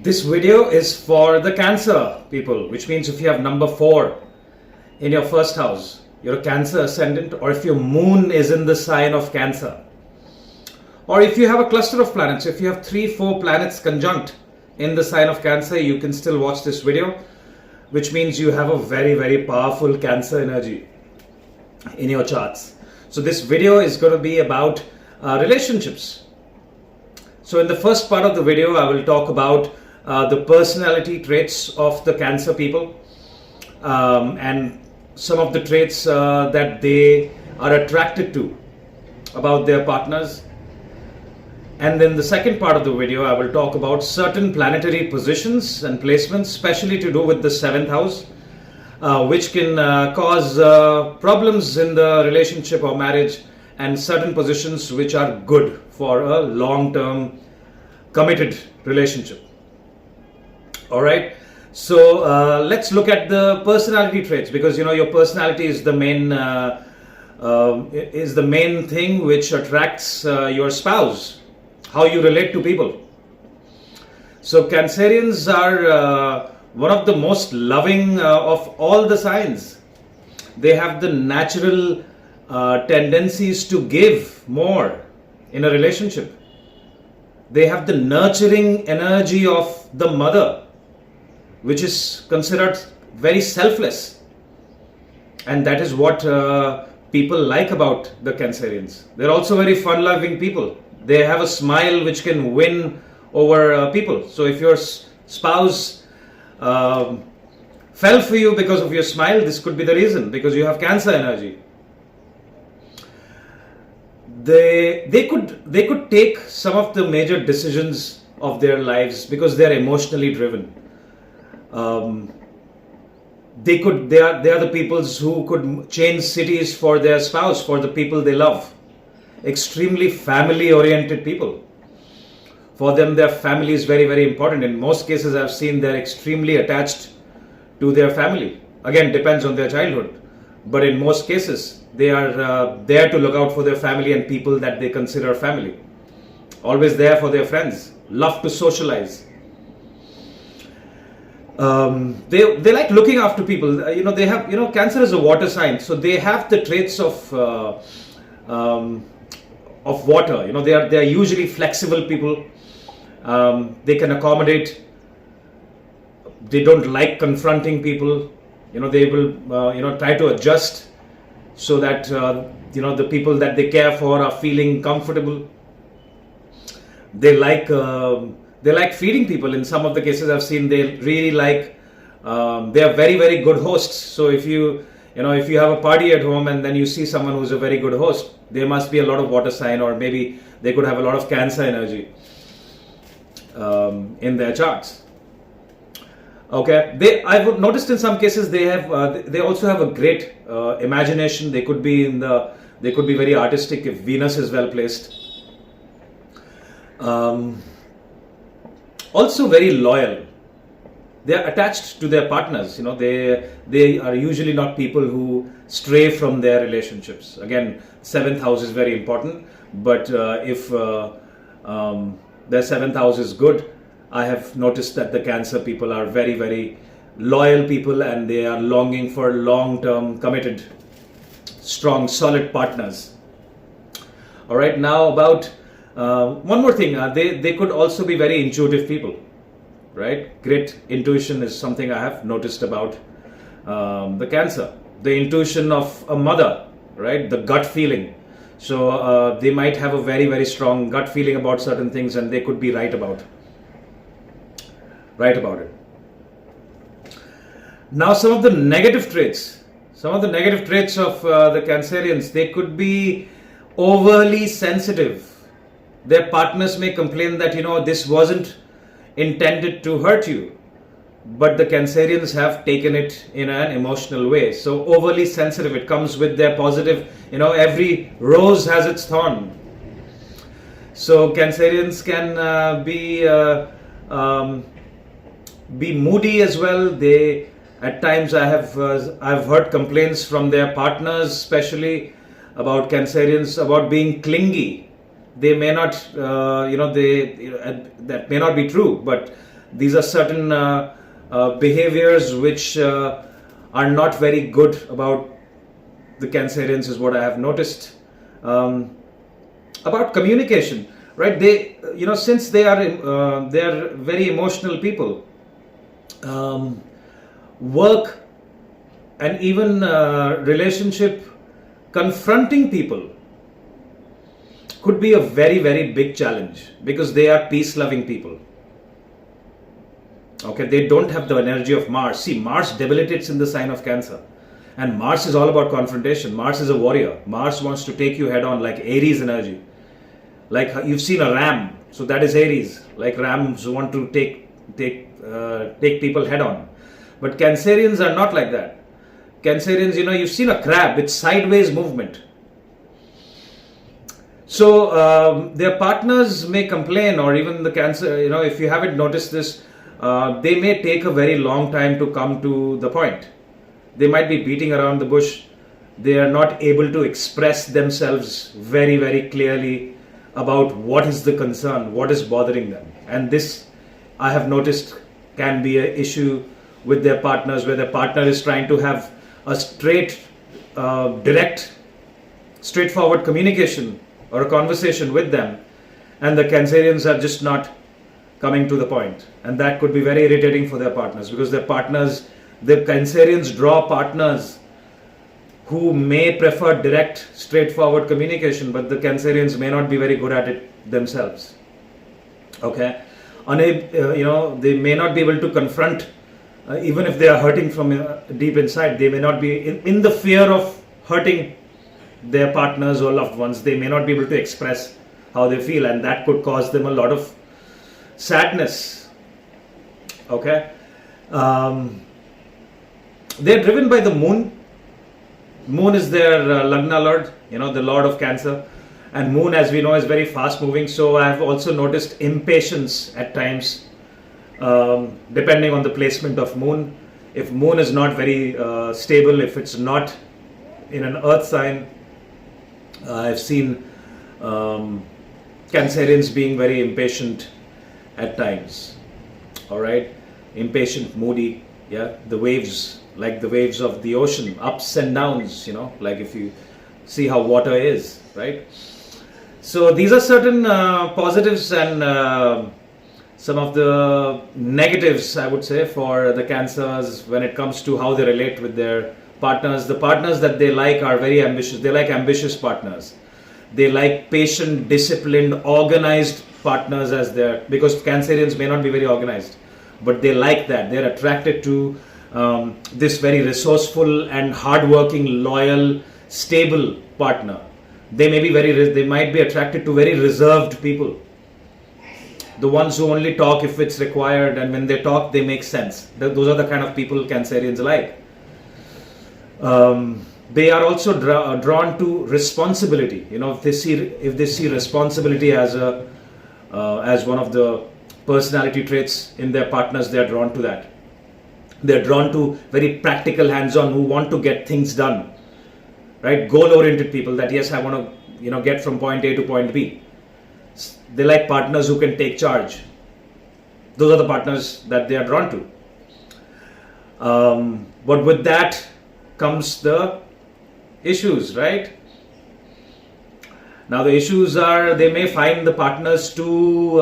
This video is for the Cancer people, which means if you have number 4 in your first house, you're a Cancer ascendant, or if your moon is in the sign of Cancer, or if you have a cluster of planets, if you have 3-4 planets conjunct in the sign of Cancer, you can still watch this video, which means you have a very powerful Cancer energy in your charts. So this video is going to be about relationships. So in the first part of the video, I will talk about the personality traits of the Cancer people and some of the traits that they are attracted to about their partners. And then the second part of the video, I will talk about certain planetary positions and placements, especially to do with the 7th house, which can cause problems in the relationship or marriage, and certain positions which are good for a long-term committed relationship. All right, so let's look at the personality traits, because your personality is the main thing which attracts your spouse, how you relate to people. So Cancerians are one of the most loving of all the signs. They have the natural tendencies to give more in a relationship. They have the nurturing energy of the mother, which is considered very selfless. And that is what people like about the Cancerians. They're also very fun-loving people. They have a smile which can win over people. So if your spouse fell for you because of your smile, this could be the reason, because you have Cancer energy. They could take some of the major decisions of their lives because they are emotionally driven. They are the peoples who could change cities for their spouse, for the people they love. Extremely family oriented people. For them, their family is very important. In most cases, I've seen they're extremely attached to their family. Again, depends on their childhood, but in most cases they are there to look out for their family and people that they consider family. Always there for their friends. Love to socialize. They like looking after people. They have, Cancer is a water sign, so they have the traits of water. They are usually flexible people. They can accommodate. They don't like confronting people. They will try to adjust so that the people that they care for are feeling comfortable. They like feeding people. In some of the cases I've seen, they really like. They are very good hosts. So if you have a party at home and then you see someone who's a very good host, there must be a lot of water sign, or maybe they could have a lot of Cancer energy in their charts. Okay, I've noticed in some cases they also have a great imagination. They could be very artistic if Venus is well placed. Also very loyal. They are attached to their partners. They are usually not people who stray from their relationships. Again, 7th house is very important, but if their 7th house is good, I have noticed that the Cancer people are very loyal people, and they are longing for long-term committed, strong, solid partners. All right, now about one more thing. They could also be very intuitive people. Right? Great intuition is something I have noticed about the Cancer. The intuition of a mother, right? The gut feeling. So they might have a very strong gut feeling about certain things, and they could be right about it. Now some of the negative traits. of the Cancerians, they could be overly sensitive. Their partners may complain that this wasn't intended to hurt you, but the Cancerians have taken it in an emotional way. So overly sensitive, it comes with their positive, every rose has its thorn. So Cancerians can be moody as well. They at times I've heard complaints from their partners, especially about Cancerians, about being clingy. They may not, that may not be true, but These are certain behaviors which are not very good about the Cancerians, is what I have noticed. About communication, right? They, since they are very emotional people, work and even relationship, confronting people could be a very, very big challenge, because they are peace-loving people. Okay, they don't have the energy of Mars. See, Mars debilitates in the sign of Cancer. And Mars is all about confrontation. Mars is a warrior. Mars wants to take you head on, like Aries energy. Like you've seen a ram, so that is Aries. Like rams want to take people head on. But Cancerians are not like that. Cancerians, you've seen a crab, it's sideways movement. So their partners may complain, or even the Cancer, if you haven't noticed this, they may take a very long time to come to the point. They might be beating around the bush. They are not able to express themselves very, very clearly about what is the concern, what is bothering them. And this, I have noticed, can be an issue with their partners, where their partner is trying to have a direct, straightforward communication or a conversation with them, and the Cancerians are just not coming to the point. And that could be very irritating for their partners, because the Cancerians draw partners who may prefer direct, straightforward communication, but the Cancerians may not be very good at it themselves. Okay, they may not be able to confront, even if they are hurting from deep inside. They may not be in the fear of hurting their partners or loved ones. They may not be able to express how they feel, and that could cause them a lot of sadness. Okay, they're driven by the moon. Moon is their Lagna Lord, the Lord of Cancer. And Moon, as we know, is very fast moving. So I have also noticed impatience at times, depending on the placement of Moon. If Moon is not very stable, if it's not in an Earth sign, I've seen Cancerians being very impatient at times. All right, impatient, moody. Yeah, the waves, like the waves of the ocean, ups and downs, like if you see how water is, right? So these are certain positives and some of the negatives, I would say, for the Cancers when it comes to how they relate with their partners. The partners that they like are very ambitious. They like ambitious partners. They like patient, disciplined, organized partners because Cancerians may not be very organized, but they like that. They're attracted to this very resourceful and hardworking, loyal, stable partner. They might be attracted to very reserved people. The ones who only talk if it's required, and when they talk, they make sense. Those are the kind of people Cancerians like. They are also drawn to responsibility. If they see responsibility as one of the personality traits in their partners, they are drawn to that. They are drawn to very practical, hands-on, who want to get things done. Right, goal-oriented people. That yes, I want to get from point A to point B. They like partners who can take charge. Those are the partners that they are drawn to. But with that comes the issues, right? Now the issues are, they may find the partners too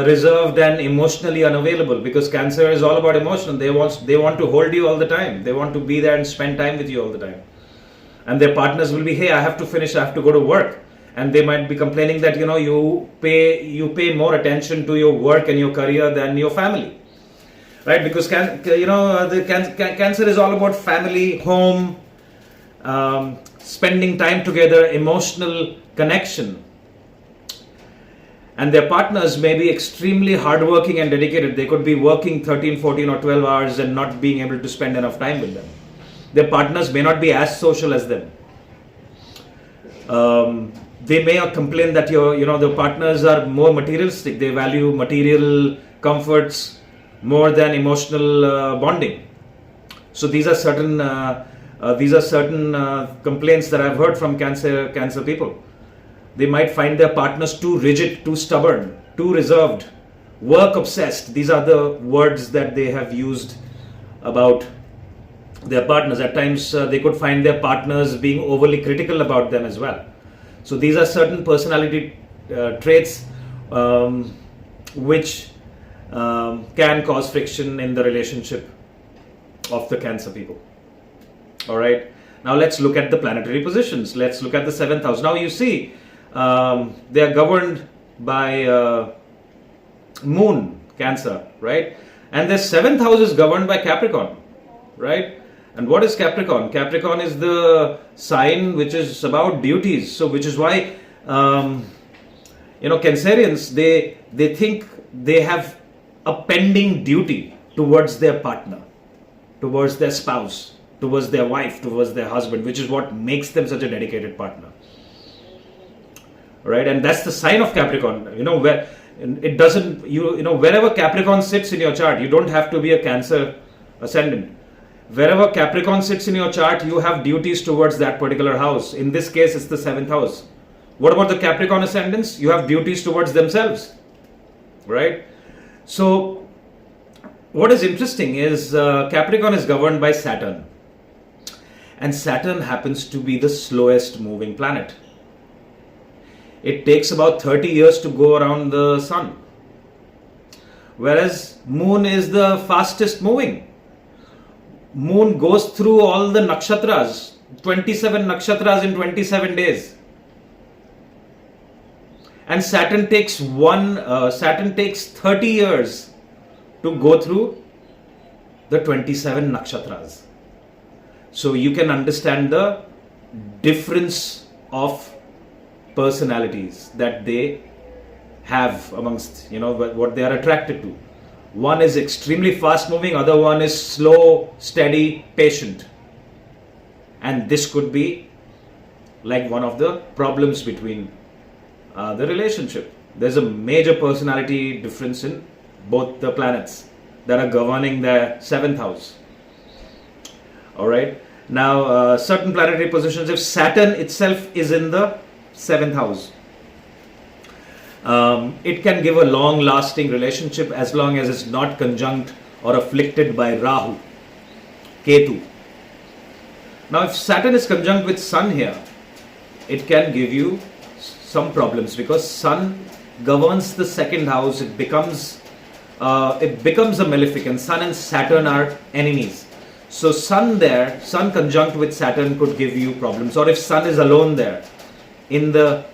reserved and emotionally unavailable, because Cancer is all about emotion. They want to hold you all the time. They want to be there and spend time with you all the time. And their partners will be, hey, I have to finish, I have to go to work. And they might be complaining that you pay more attention to your work and your career than your family, right? Because Cancer is all about family, home, spending time together, emotional connection. And their partners may be extremely hardworking and dedicated. They could be working 13, 14 or 12 hours and not being able to spend enough time with them. Their partners may not be as social as them. They may complain that the partners are more materialistic. They value material comforts more than emotional bonding. So these are certain complaints that I've heard from Cancer people. They might find their partners too rigid, too stubborn, too reserved, work obsessed. These are the words that they have used about their partners. At times they could find their partners being overly critical about them as well. So these are certain personality traits which can cause friction in the relationship of the Cancer people. All right. Now let's look at the planetary positions. Let's look at the 7th house. Now you see they are governed by Moon, Cancer, right? And the 7th house is governed by Capricorn, right? And what is Capricorn? Capricorn is the sign which is about duties. So which is why Cancerians, they think they have a pending duty towards their partner, towards their spouse, towards their wife, towards their husband, which is what makes them such a dedicated partner. Right? And that's the sign of Capricorn. Where it doesn't, wherever Capricorn sits in your chart, you don't have to be a Cancer ascendant. Wherever Capricorn sits in your chart, you have duties towards that particular house. In this case, it's the 7th house. What about the Capricorn ascendants? You have duties towards themselves, right? So, what is interesting is Capricorn is governed by Saturn. And Saturn happens to be the slowest moving planet. It takes about 30 years to go around the sun. Whereas Moon is the fastest moving. Moon goes through all the nakshatras, 27 nakshatras in 27 days. And Saturn takes 30 years to go through the 27 nakshatras. So you can understand the difference of personalities that they have amongst, what they are attracted to. One is extremely fast moving, other one is slow, steady, patient. And this could be like one of the problems between the relationship. There's a major personality difference in both the planets that are governing the 7th house. Alright, now certain planetary positions, if Saturn itself is in the 7th house, it can give a long lasting relationship as long as it's not conjunct or afflicted by Rahu, Ketu. Now if Saturn is conjunct with Sun here, it can give you some problems because Sun governs the 2nd house. It becomes a maleficent. Sun and Saturn are enemies. So Sun conjunct with Saturn could give you problems. Or if Sun is alone there in the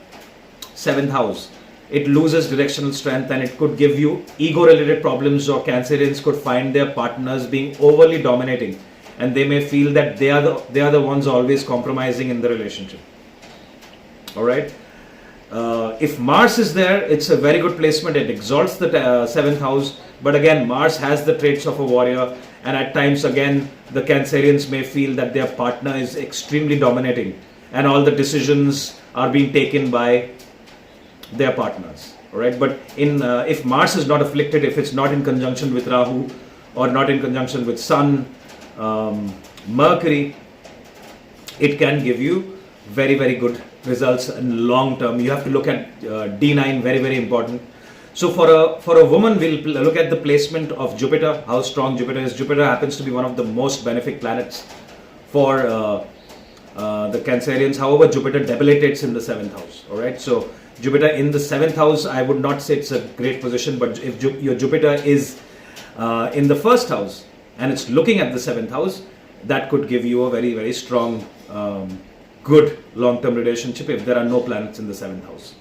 7th house, it loses directional strength and it could give you ego related problems, or Cancerians could find their partners being overly dominating and they may feel that they are the ones always compromising in the relationship. Alright. If Mars is there, it's a very good placement. It exalts the 7th house, but again Mars has the traits of a warrior, and at times again the Cancerians may feel that their partner is extremely dominating and all the decisions are being taken by their partners. Alright, but if Mars is not afflicted, if it's not in conjunction with Rahu or not in conjunction with Sun, Mercury, it can give you very, very good results in long term. You have to look at D9, very, very important. So for a woman, we'll look at the placement of Jupiter, how strong Jupiter is. Jupiter happens to be one of the most benefic planets for the Cancerians. However, Jupiter debilitates in the 7th house. Alright, so Jupiter in the 7th house, I would not say it's a great position, but if your Jupiter is in the 1st house and it's looking at the 7th house, that could give you a very, very strong, good long-term relationship if there are no planets in the 7th house.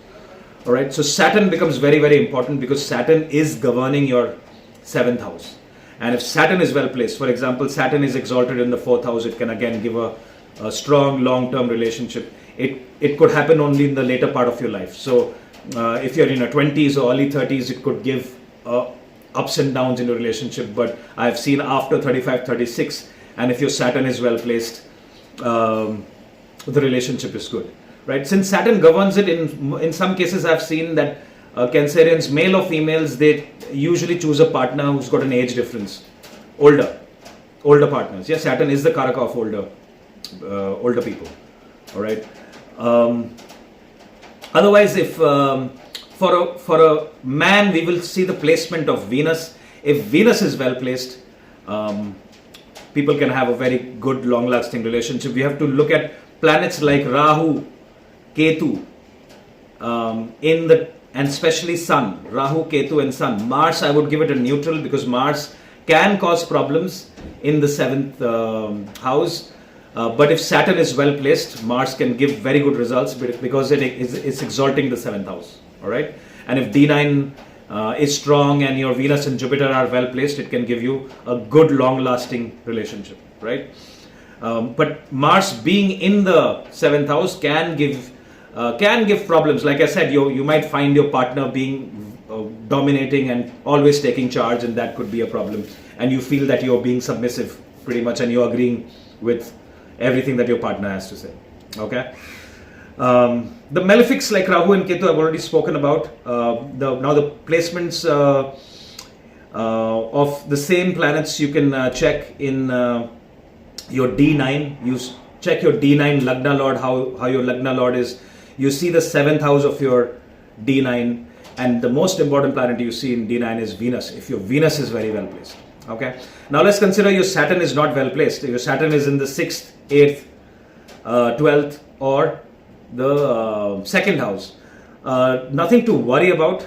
Alright, so Saturn becomes very, very important because Saturn is governing your 7th house. And if Saturn is well placed, for example, Saturn is exalted in the 4th house, it can again give a strong long-term relationship. It could happen only in the later part of your life. So if you're in your 20s or early 30s, it could give ups and downs in your relationship. But I've seen after 35, 36, and if your Saturn is well placed, the relationship is good. Right? Since Saturn governs it, in some cases I've seen that Cancerians, male or females, they usually choose a partner who's got an age difference, older partners. Yeah, Saturn is the karaka of older people. All right. Otherwise, if for a man, we will see the placement of Venus. If Venus is well placed, people can have a very good, long-lasting relationship. We have to look at planets like Rahu, Ketu, and especially Sun. Rahu, Ketu, and Sun. Mars, I would give it a neutral because Mars can cause problems in the 7th house. But if Saturn is well placed, Mars can give very good results because it's exalting the 7th house. All right. And if D9 is strong and your Venus and Jupiter are well placed, it can give you a good, long-lasting relationship. Right. But Mars being in the 7th house can give problems. Like I said, you might find your partner being dominating and always taking charge, and that could be a problem. And you feel that you're being submissive pretty much, and you're agreeing with everything that your partner has to say. Okay. The malefics like Rahu and Ketu I've already spoken about. Now the placements of the same planets you can check in your D9. You check your D9 Lagna Lord, how your Lagna Lord is. You see the 7th house of your D9, and the most important planet you see in D9 is Venus, if your Venus is very well placed. Okay. Now let's consider your Saturn is not well placed. Your Saturn is in the 6th, 8th, 12th, or the 2nd house. Nothing to worry about.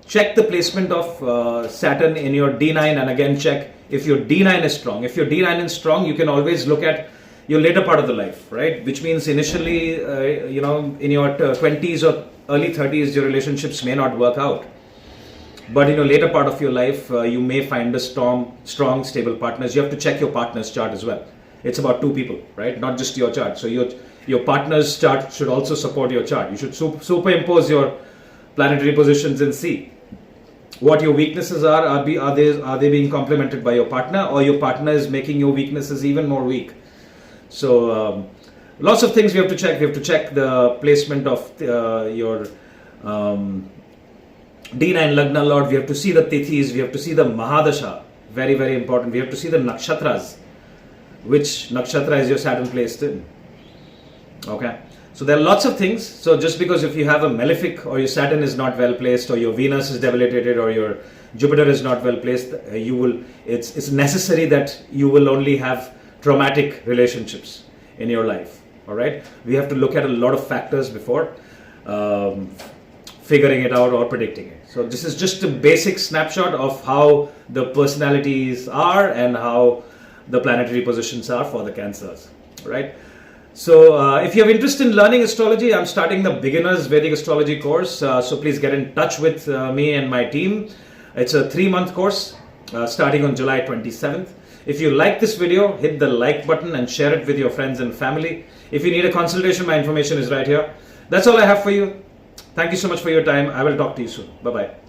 Check the placement of Saturn in your D9, and again check if your D9 is strong. If your D9 is strong, you can always look at your later part of the life, right? Which means initially, in your 20s or early 30s, your relationships may not work out. But in your later part of your life, you may find a strong, stable partners. You have to check your partner's chart as well. It's about 2 people, right? Not just your chart. So your partner's chart should also support your chart. You should superimpose your planetary positions and see what your weaknesses are. Are they being complemented by your partner, or your partner is making your weaknesses even more weak? So lots of things we have to check. We have to check the placement of your D9 Lagna Lord. We have to see the Tithis. We have to see the Mahadasha. Very, very important. We have to see the Nakshatras. Which Nakshatra is your Saturn placed in? Okay. So there are lots of things. So just because if you have a malefic, or your Saturn is not well placed, or your Venus is debilitated, or your Jupiter is not well placed, it's necessary that you will only have traumatic relationships in your life. All right. We have to look at a lot of factors before figuring it out or predicting it. So this is just a basic snapshot of how the personalities are and how the planetary positions are for the Cancers. Right. So if you have interest in learning astrology, I'm starting the beginners Vedic astrology course. So please get in touch with me and my team. It's a 3-month course starting on July 27th. If you like this video, hit the like button and share it with your friends and family. If you need a consultation, my information is right here. That's all I have for you. Thank you so much for your time. I will talk to you soon. Bye-bye.